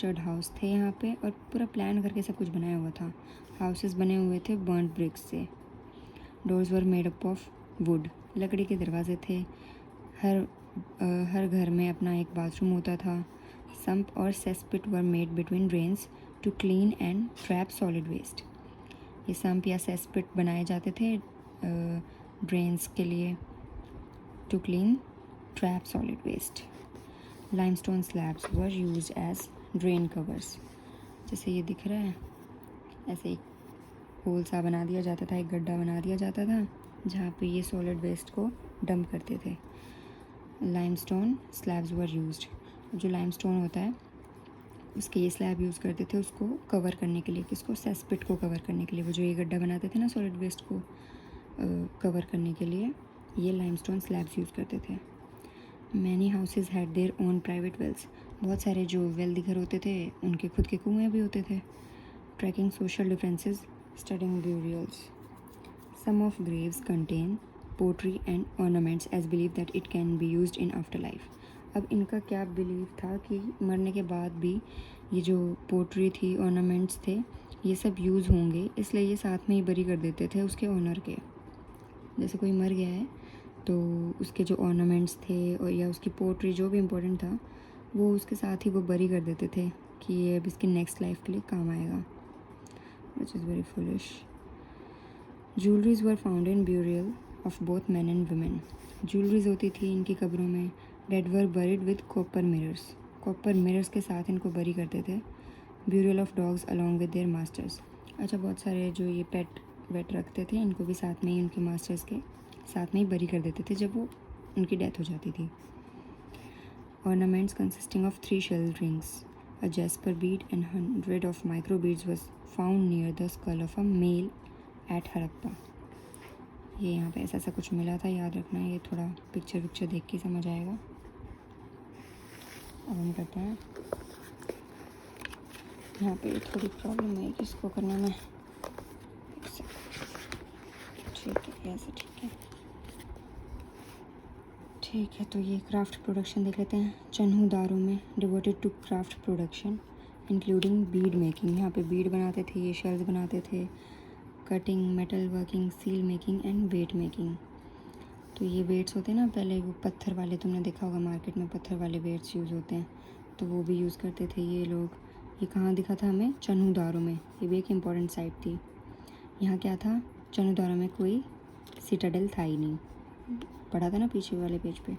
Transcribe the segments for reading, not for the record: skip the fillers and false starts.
Stud house थे यहाँ पे और पूरा प्लान करके सब कुछ बनाया हुआ था। हाउसेस बने हुए थे बर्न्ड ब्रिक्स से। Doors were made up of would, लकड़ी के दरवाजे थे। हर घर में अपना एक बाथरूम होता था। सम्प और cesspit were made between drains to clean and trap solid waste. ये सम्प या सेसपिट बनाए जाते थे ड्रेन्स के लिए, to clean trap solid waste. Limestone slabs were used as drain covers. जैसे ये दिख रहा है, ऐसे एक होल सा बना दिया जाता था, एक गड्ढा बना दिया जाता था जहाँ पे ये सॉलिड वेस्ट को डंप करते थे। लाइमस्टोन स्लैब्स वर यूज्ड, जो लाइमस्टोन होता है उसके ये स्लैब यूज़ करते थे उसको कवर करने के लिए, किसको, सेसपिट को कवर करने के लिए। वो जो ये गड्ढा बनाते थे ना सॉलिड वेस्ट को कवर करने के लिए, ये लाइमस्टोन स्लैब्स यूज़ करते थे। Many houses had their own private wells, बहुत सारे जो वेल्दी घर होते थे उनके खुद के कुएँ भी होते थे। Tracking social differences, studying burials. Some of graves contain pottery and ornaments as believe that it can be used in after life. अब इनका क्या बिलीव था कि मरने के बाद भी ये जो पोट्री थी, ऑर्नामेंट्स थे, ये सब यूज़ होंगे, इसलिए ये साथ में ही बरी कर देते थे उसके ऑनर के। जैसे कोई मर गया है तो उसके जो ऑर्नामेंट्स थे और या उसकी पोट्री जो भी इम्पोर्टेंट था वो उसके साथ ही वो बरी कर देते थे कि ये अब इसकी नेक्स्ट लाइफ के लिए काम आएगा, which is very foolish. Jewelleries were found in burial of both man and women. Jewelleries होती थी इनकी कब्रों में। Dead were buried with copper mirrors, copper mirrors के साथ इनको बरी करते थे। Burial of dogs along with their masters. अच्छा, बहुत सारे जो ये पेट वेट रखते थे इनको भी साथ में ही उनके मास्टर्स के साथ में ही बरी कर देते थे जब वो उनकी डेथ हो जाती थी। Ornaments consisting of 3 shell rings, a jasper bead and 100 of micro beads was found near the skull of a male at Harappa. ये यहाँ पे ऐसा कुछ मिला था, याद रखना है, ये थोड़ा पिक्चर देख के समझ आएगा। अब हम करते हैं, यहाँ पे थोड़ी प्रॉब्लम है इसको करने में। ठीक है, ऐसे ठीक है। तो ये क्राफ्ट प्रोडक्शन देख लेते हैं। चन्हू दारों में devoted to craft production including bead making, यहाँ पे बीड बनाते थे, ये शेल्स बनाते थे, cutting, metal working, seal making and weight making. तो ये वेट्स होते हैं ना, पहले वो पत्थर वाले, तुमने देखा होगा मार्केट में पत्थर वाले वेट्स यूज़ होते हैं, तो वो भी यूज़ करते थे ये लोग। ये कहाँ दिखा था हमें? चन्हू दारों में। ये भी एक इम्पॉर्टेंट साइट थी। यहाँ क्या था? चन्हू दारों में कोई सिटाडेल था ही नहीं, पढ़ा था ना पीछे वाले पेज पे।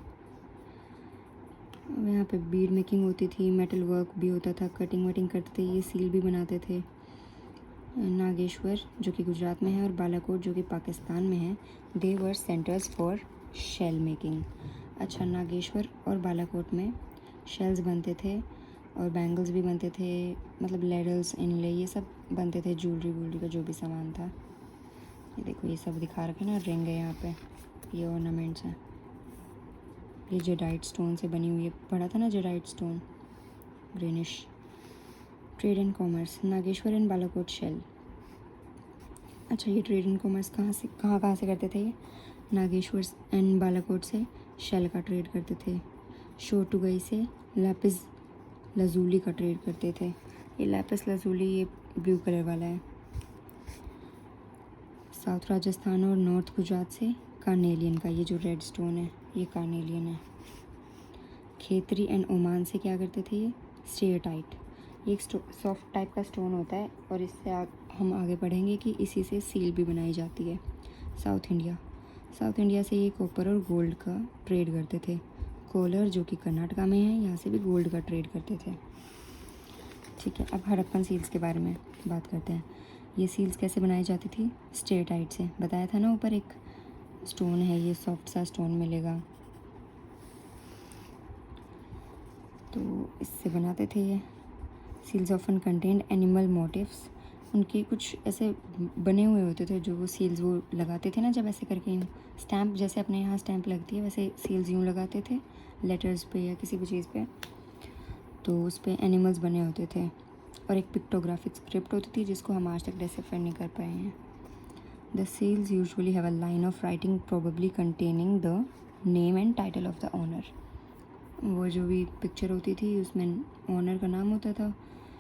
अब यहाँ पे बीड मेकिंग होती थी, मेटल वर्क भी होता था, कटिंग वटिंग करते थे, ये सील भी बनाते थे। नागेश्वर जो कि गुजरात में है और बालाकोट जो कि पाकिस्तान में है, दे वर सेंटर्स फॉर शेल मेकिंग। अच्छा, नागेश्वर और बालाकोट में शेल्स बनते थे और बैंगल्स भी बनते थे, मतलब लेडल्स, इनले, ये सब बनते थे, ज्वेलरी वूलरी का जो भी सामान था। ये देखो, ये सब दिखा रखे ना, रिंग है यहाँ पे, ये ऑर्नामेंट्स हैं। ये जेडाइट स्टोन से बनी हुई है, पढ़ा था ना jadeite stone, greenish. Trade and commerce, Nageshwar and Balakot shell. अच्छा, ये ट्रेड एंड कॉमर्स कहाँ से करते थे? ये नागेश्वर एंड बालाकोट से शेल का ट्रेड करते थे। शोटुगई से लैपिस लजूली का ट्रेड करते थे। ये लैपिस लजूली, ये ब्लू कलर वाला है। साउथ राजस्थान और नॉर्थ गुजरात से कार्नेलियन का, ये जो रेड स्टोन है ये कार्नेलियन है। खेतरी एंड ओमान से क्या करते थे? ये स्टेटाइट, ये एक सॉफ्ट टाइप का स्टोन होता है और इससे हम आगे पढ़ेंगे कि इसी से सील भी बनाई जाती है। साउथ इंडिया से ये कॉपर और गोल्ड का ट्रेड करते थे। कोलर जो कि कर्नाटका में है, यहाँ से भी गोल्ड का ट्रेड करते थे। ठीक है, अब हड़प्पन सील्स के बारे में बात करते हैं। ये सील्स कैसे बनाई जाती थी? स्टेटाइट से, बताया था ना ऊपर, एक स्टोन है, ये सॉफ्ट सा स्टोन मिलेगा, तो इससे बनाते थे ये। Seals often contained animal motifs, उनके कुछ ऐसे बने हुए होते थे जो वो सील्स वो लगाते थे ना, जब ऐसे करके यूँ स्टैम्प, जैसे अपने यहाँ स्टैम्प लगती है वैसे सील्स यूँ लगाते थे लेटर्स पे या किसी भी चीज़ पे, तो उस पर एनिमल्स बने होते थे। और एक पिक्टोग्राफिक स्क्रिप्ट होती थी जिसको हम आज तक डिसिफर नहीं कर पाए हैं। The seals usually have a line of writing probably containing the name and title of the owner. वो जो भी पिक्चर होती थी उसमें ऑनर का नाम होता था